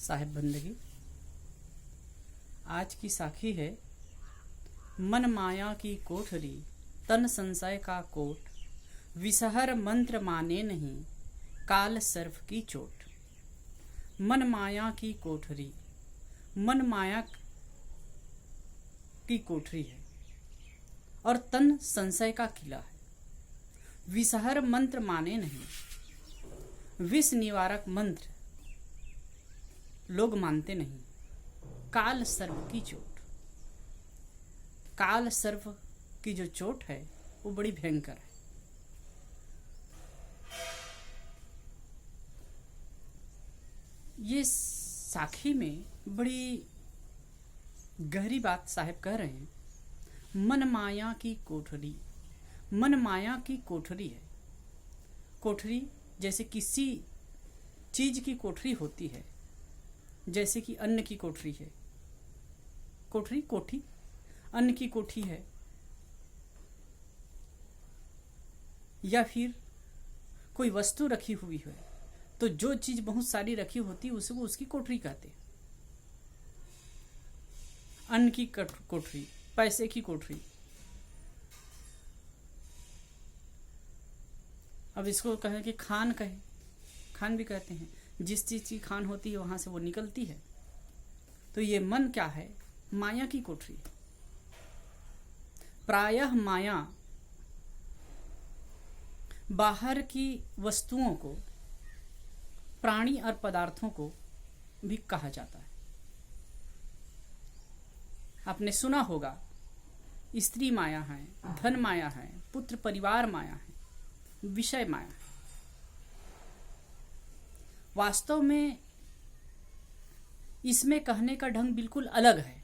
साहेब बंदगी। आज की साखी है मन माया की कोठरी, तन संशय का कोट, विषहर मंत्र माने नहीं, काल सर्फ की चोट। मन माया की कोठरी, मन माया की कोठरी है और तन संशय का किला है। विषहर मंत्र माने नहीं, विष निवारक मंत्र लोग मानते नहीं। काल सर्प की चोट, काल सर्प की जो चोट है वो बड़ी भयंकर है। ये साखी में बड़ी गहरी बात साहब कह रहे हैं। मन माया की कोठरी, मन माया की कोठरी है। कोठरी जैसे किसी चीज की कोठरी होती है, जैसे कि अन्न की कोठरी है। कोठरी कोठी, अन्न की कोठी है, या फिर कोई वस्तु रखी हुई है तो जो चीज बहुत सारी रखी होती है उसको उसकी कोठरी कहते हैं। अन्न की कोठरी, पैसे की कोठरी। अब इसको कहें कि खान कहे, खान भी कहते हैं। जिस चीज की खान होती है वहां से वो निकलती है। तो ये मन क्या है? माया की कोठरी। प्रायः माया बाहर की वस्तुओं को, प्राणी और पदार्थों को भी कहा जाता है। आपने सुना होगा स्त्री माया है, धन माया है, पुत्र परिवार माया है, विषय माया है। वास्तव में इसमें कहने का ढंग बिल्कुल अलग है।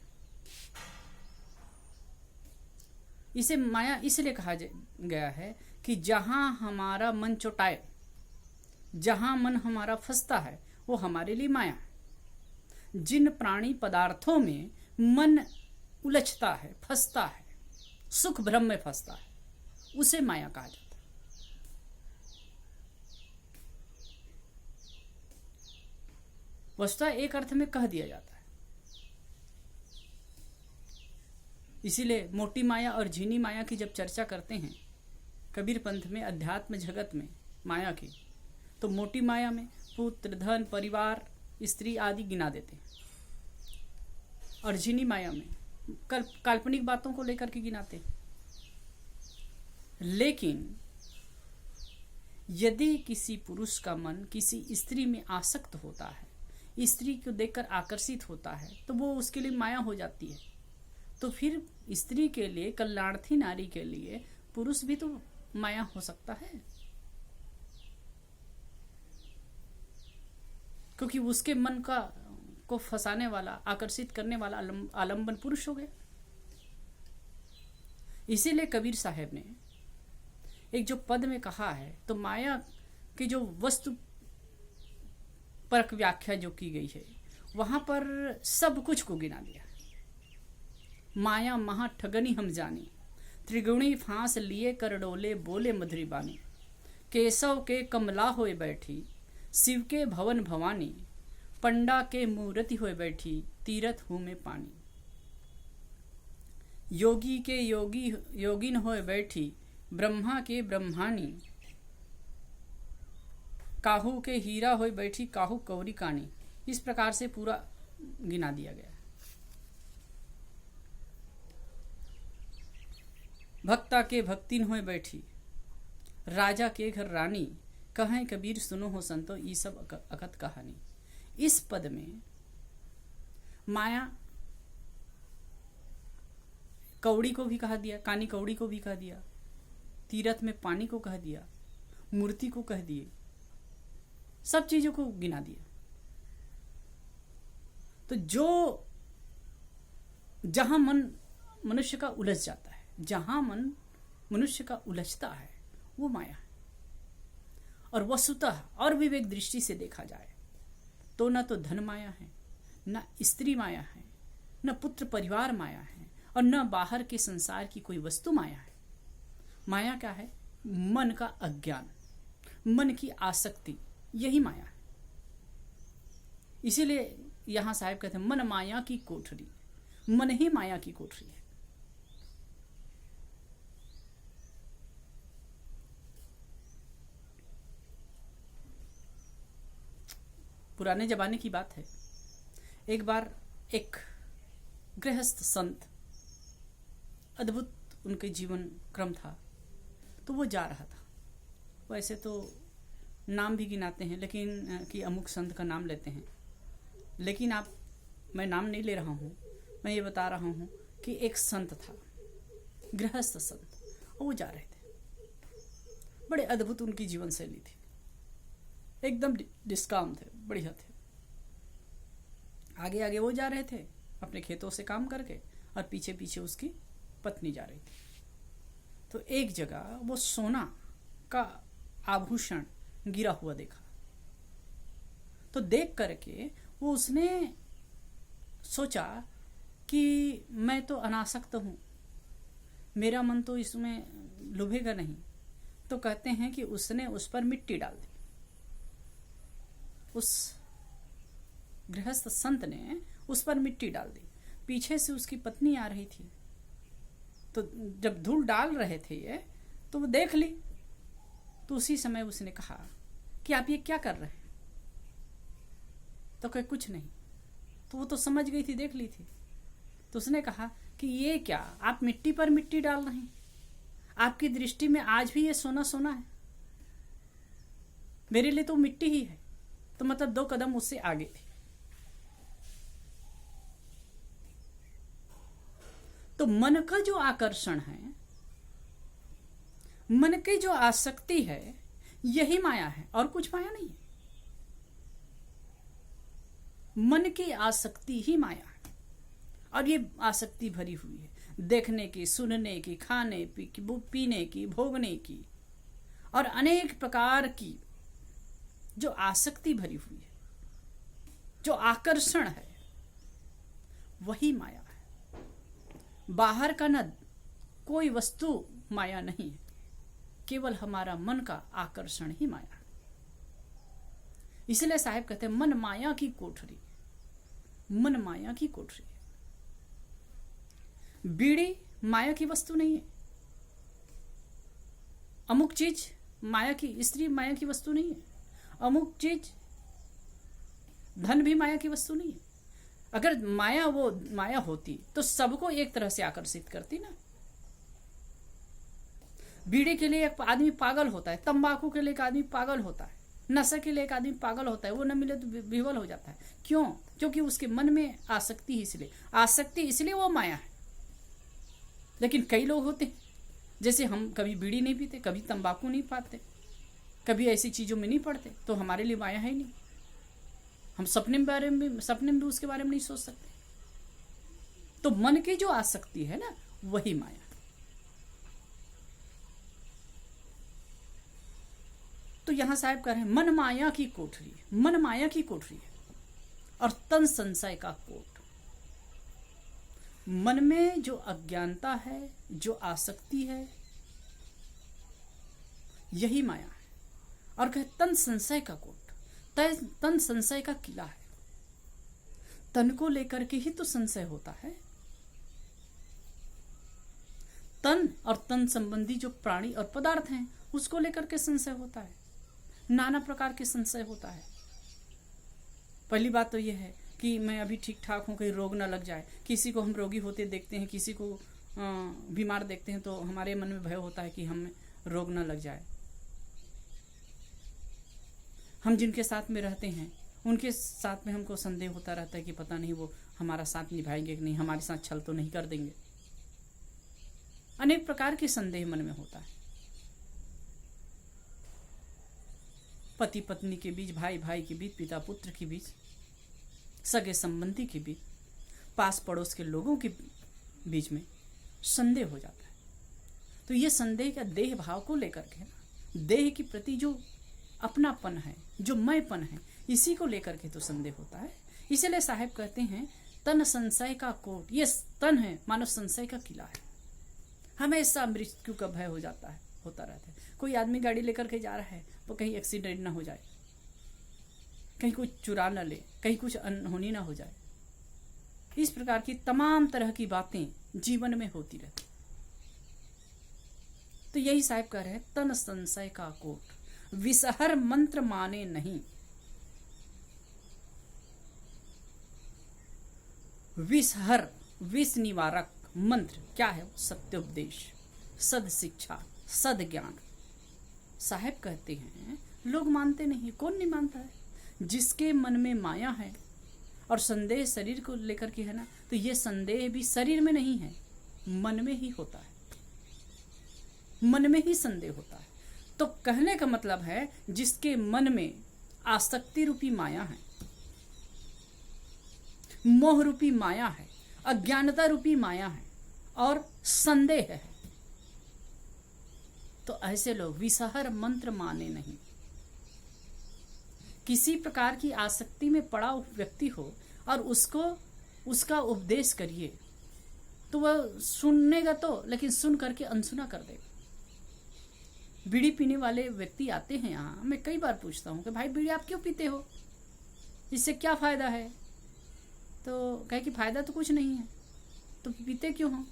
इसे माया इसलिए कहा गया है कि जहां हमारा मन चौटाए, जहां मन हमारा फंसता है वो हमारे लिए माया है। जिन प्राणी पदार्थों में मन उलझता है, फंसता है, सुख भ्रम में फंसता है, उसे माया कहा जाता है। वस्तुतः एक अर्थ में कह दिया जाता है। इसीलिए मोटी माया और झीनी माया की जब चर्चा करते हैं कबीर पंथ में, अध्यात्म जगत में माया की, तो मोटी माया में पुत्र, धन, परिवार, स्त्री आदि गिना देते हैं, और झीनी माया में काल्पनिक बातों को लेकर के गिनाते हैं। लेकिन यदि किसी पुरुष का मन किसी स्त्री में आसक्त होता है, स्त्री को देखकर आकर्षित होता है, तो वो उसके लिए माया हो जाती है। तो फिर स्त्री के लिए, कल्याणार्थी नारी के लिए पुरुष भी तो माया हो सकता है, क्योंकि उसके मन को फंसाने वाला, आकर्षित करने वाला आलंबन पुरुष हो गया। इसीलिए कबीर साहब ने एक जो पद में कहा है, तो माया की जो वस्तु परक व्याख्या जो की गई है वहां पर सब कुछ को गिना दिया। माया महा ठगनी हम जानी, त्रिगुणी फांस लिए कर डोले, बोले मधुरी बानी। केशव के कमला होए बैठी, शिव के भवन भवानी, पंडा के मूर्ति होए बैठी, तीरथ हूँ में पानी। योगी के योगी योगिन होए बैठी, ब्रह्मा के ब्रह्मानी, काहू के हीरा होए बैठी, काहू कौरी कानी। इस प्रकार से पूरा गिना दिया गया। भक्ता के भक्तिन होए बैठी, राजा के घर रानी, कहें कबीर सुनो हो संतो, ये सब अकथ कहानी। इस पद में माया कौड़ी को भी कहा दिया, कानी कौड़ी को भी कह दिया, तीरथ में पानी को कह दिया, मूर्ति को कह दिए, सब चीजों को गिना दिया। तो जो जहां मन मनुष्य का उलझ जाता है, जहां मन मनुष्य का उलझता है, वो माया है। और वस्तुतः और विवेक दृष्टि से देखा जाए तो न तो धन माया है, न स्त्री माया है, न पुत्र परिवार माया है, और न बाहर के संसार की कोई वस्तु माया है। माया क्या है? मन का अज्ञान, मन की आसक्ति, यही माया है। इसीलिए यहाँ साहब कहते हैं मन माया की कोठरी, मन ही माया की कोठरी है। पुराने जमाने की बात है, एक बार एक गृहस्थ संत, अद्भुत उनके जीवन क्रम था, तो वो जा रहा था। वैसे तो नाम भी गिनाते हैं, लेकिन कि अमुक संत का नाम लेते हैं, लेकिन मैं नाम नहीं ले रहा हूँ, मैं ये बता रहा हूँ कि एक संत था, गृहस्थ संत, और वो जा रहे थे। बड़े अद्भुत उनकी जीवन शैली थी, एकदम निष्काम थे, बढ़िया थे। आगे आगे वो जा रहे थे अपने खेतों से काम करके, और पीछे पीछे उसकी पत्नी जा रही थी। तो एक जगह वो सोना का आभूषण गिरा हुआ देखा, तो देख करके वो उसने सोचा कि मैं तो अनासक्त हूँ, मेरा मन तो इसमें लुभेगा नहीं। तो कहते हैं कि उसने उस पर मिट्टी डाल दी। उस गृहस्थ संत ने उस पर मिट्टी डाल दी। पीछे से उसकी पत्नी आ रही थी, तो जब धूल डाल रहे थे ये, तो वो देख ली। तो उसी समय उसने कहा कि आप ये क्या कर रहे हैं? तो कहे कुछ नहीं। तो वो तो समझ गई थी, देख ली थी। तो उसने कहा कि ये क्या, आप मिट्टी पर मिट्टी डाल रहे हैं? आपकी दृष्टि में आज भी ये सोना सोना है, मेरे लिए तो मिट्टी ही है। तो मतलब 2 कदम उससे आगे थी। तो मन का जो आकर्षण है, मन की जो आसक्ति है, यही माया है, और कुछ माया नहीं है। मन की आसक्ति ही माया है, और ये आसक्ति भरी हुई है देखने की, सुनने की, खाने पीने की, भोगने की, और अनेक प्रकार की जो आसक्ति भरी हुई है, जो आकर्षण है, वही माया है। बाहर का न कोई वस्तु माया नहीं है, केवल हमारा मन का आकर्षण ही माया है। इसलिए साहब कहते हैं मन माया की कोठरी, मन माया की कोठरी। बीड़ी माया की वस्तु नहीं है, अमुक चीज माया की, स्त्री माया की वस्तु नहीं है, अमुक चीज धन भी माया की वस्तु नहीं है। अगर माया वो माया होती तो सबको एक तरह से आकर्षित करती ना। बीड़ी के लिए एक आदमी पागल होता है, तंबाकू के लिए एक आदमी पागल होता है, नशा के लिए एक आदमी पागल होता है, वो न मिले तो विवल हो जाता है। क्यों? क्योंकि उसके मन में आसक्ति, इसलिए आसक्ति, इसलिए वो माया है। लेकिन कई लोग होते हैं, जैसे हम कभी बीड़ी नहीं पीते, कभी तंबाकू नहीं पाते, कभी ऐसी चीजों में नहीं पड़ते, तो हमारे लिए माया है ही नहीं। हम सपने में भी उसके बारे में नहीं सोच सकते। तो मन की जो आसक्ति है ना, वही माया। तो यहां साहब कह रहे हैं मन माया की कोठरी, मन माया की कोठरी है, और तन संशय का कोट। मन में जो अज्ञानता है, जो आसक्ति है, यही माया है। और कहे तन संशय का कोट, तन संशय का किला है। तन को लेकर के ही तो संशय होता है। तन और तन संबंधी जो प्राणी और पदार्थ हैं, उसको लेकर के संशय होता है, नाना प्रकार के संशय होता है। पहली बात तो यह है कि मैं अभी ठीक ठाक हूं, कहीं रोग ना लग जाए। किसी को हम रोगी होते देखते हैं, किसी को बीमार देखते हैं, तो हमारे मन में भय होता है कि हमें रोग ना लग जाए। हम जिनके साथ में रहते हैं, उनके साथ में हमको संदेह होता रहता है कि पता नहीं वो हमारा साथ निभाएंगे कि नहीं, हमारे साथ छल तो नहीं कर देंगे। अनेक प्रकार के संदेह मन में होता है। पति पत्नी के बीच, भाई भाई के बीच, पिता पुत्र के बीच, सगे संबंधी के बीच, पास पड़ोस के लोगों के बीच में संदेह हो जाता है। तो ये संदेह का देह भाव को लेकर के ना, देह के प्रति जो अपनापन है, जो मैंपन है, इसी को लेकर के तो संदेह होता है। इसलिए साहब कहते हैं तन संशय का कोट। ये तन है मानो संशय का किला है, हमेशा मृत्यु का भय हो जाता है, होता रहता है। कोई आदमी गाड़ी लेकर के जा रहा है, वो कहीं एक्सीडेंट ना हो जाए, कहीं कुछ चुरा न ले, कहीं कुछ अनहोनी ना हो जाए। इस प्रकार की तमाम तरह की बातें जीवन में होती रहती। तो यही साहब कह रहे हैं, तन संशय का कोट, विषहर मंत्र माने नहीं। विषहर, विष निवारक मंत्र क्या है? सत्योपदेश, सद शिक्षा, सद ज्ञान। साहब कहते हैं लोग मानते नहीं। कौन नहीं मानता है? जिसके मन में माया है और संदेह शरीर को लेकर के है ना, तो ये संदेह भी शरीर में नहीं है, मन में ही होता है। मन में ही संदेह होता है। तो कहने का मतलब है जिसके मन में आसक्ति रूपी माया है, मोह रूपी माया है, अज्ञानता रूपी माया है और संदेह है, तो ऐसे लोग विषहर मंत्र माने नहीं। किसी प्रकार की आसक्ति में पड़ा व्यक्ति हो और उसको उसका उपदेश करिए तो वह सुनेगा तो, लेकिन सुन करके अनसुना कर देगा। बीड़ी पीने वाले व्यक्ति आते हैं यहाँ, मैं कई बार पूछता हूँ कि भाई बीड़ी आप क्यों पीते हो, इससे क्या फायदा है? तो कहे कि फायदा तो कुछ नहीं है, तो पीते क्यों हो?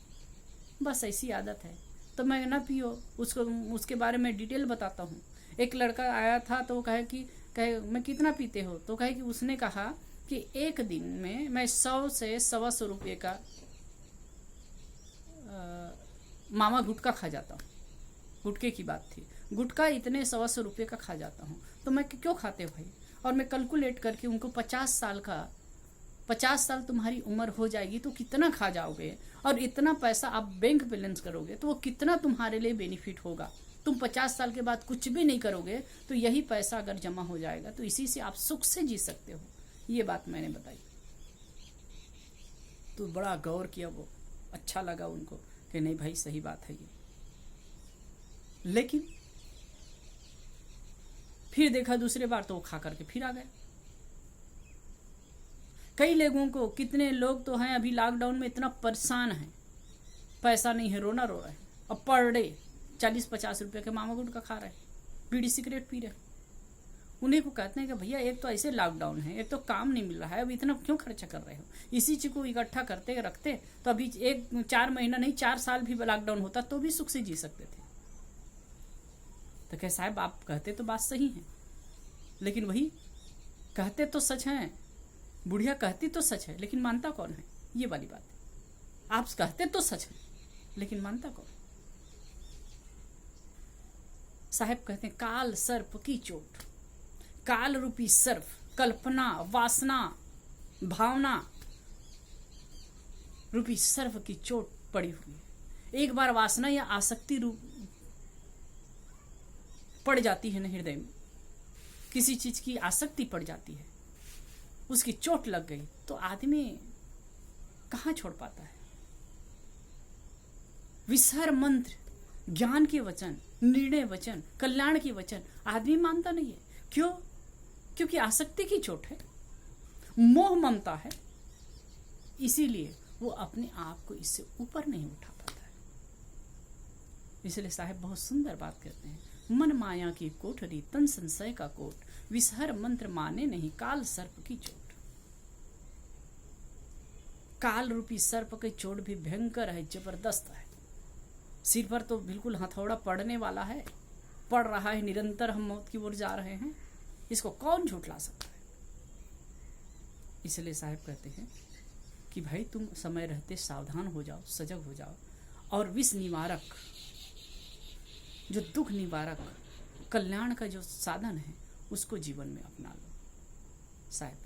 बस ऐसी आदत है। तो मैं ना पियो, उसके बारे में डिटेल बताता हूँ। एक लड़का आया था तो वो कहे मैं कितना पीते हो? तो कहे कि उसने कहा कि एक दिन में मैं 100 से 125 रुपये का मामा गुटखा खा जाता हूँ। गुटखे की बात थी, गुटखा इतने 125 रुपये का खा जाता हूँ। तो मैं क्यों खाते भाई? और मैं कैलकुलेट करके उनको 50 साल तुम्हारी उम्र हो जाएगी तो कितना खा जाओगे, और इतना पैसा आप बैंक बैलेंस करोगे तो वो कितना तुम्हारे लिए बेनिफिट होगा। तुम 50 साल के बाद कुछ भी नहीं करोगे तो यही पैसा अगर जमा हो जाएगा तो इसी से आप सुख से जी सकते हो। ये बात मैंने बताई तो बड़ा गौर किया, वो अच्छा लगा उनको कि नहीं भाई सही बात है ये। लेकिन फिर देखा दूसरे बार तो वो खा करके फिर आ गए। कई लोगों को, कितने लोग तो हैं अभी लॉकडाउन में इतना परेशान हैं, पैसा नहीं है, रोना रो रहे हैं, और पर डे 40-50 रुपए के मामा गुटखा खा रहे हैं, बीड़ी सिगरेट पी रहे हैं। उन्हीं को कहते हैं कि भैया एक तो ऐसे लॉकडाउन है, एक तो काम नहीं मिल रहा है, अब इतना क्यों खर्चा कर रहे हो? इसी चीज को इकट्ठा करते रखते तो अभी 4 महीना नहीं 4 साल भी लॉकडाउन होता तो भी सुख से जी सकते थे। तो कह साहब आप कहते तो बात सही है, लेकिन वही कहते तो सच है, बुढ़िया कहती तो सच है, लेकिन मानता कौन है? ये वाली बात है। आप कहते तो सच है लेकिन मानता कौन? साहब कहते हैं काल सर्प की चोट, काल रूपी सर्प कल्पना, वासना, भावना रूपी सर्प की चोट पड़ी हुई है। एक बार वासना या आसक्ति रूप पड़ जाती है ना हृदय में, किसी चीज की आसक्ति पड़ जाती है, उसकी चोट लग गई तो आदमी कहां छोड़ पाता है? विषहर मंत्र, ज्ञान के वचन, निर्णय वचन, कल्याण के वचन आदमी मानता नहीं है। क्यों? क्योंकि आसक्ति की चोट है, मोह ममता है, इसीलिए वो अपने आप को इससे ऊपर नहीं उठा पाता है। इसलिए साहब बहुत सुंदर बात कहते हैं, मन माया की कोठरी, तन संशय का कोट, विषहर मंत्र माने नहीं, काल सर्प की चोट। काल रूपी सर्प की चोट भी भयंकर है, जबरदस्त है। सिर पर तो बिल्कुल हथौड़ा पड़ने वाला है, पड़ रहा है, निरंतर हम मौत की ओर जा रहे हैं, इसको कौन झुठला सकता है? इसलिए साहब कहते हैं कि भाई तुम समय रहते सावधान हो जाओ, सजग हो जाओ, और विष निवारक, जो दुख निवारक, कल्याण का जो साधन है उसको जीवन में अपना लो। साहब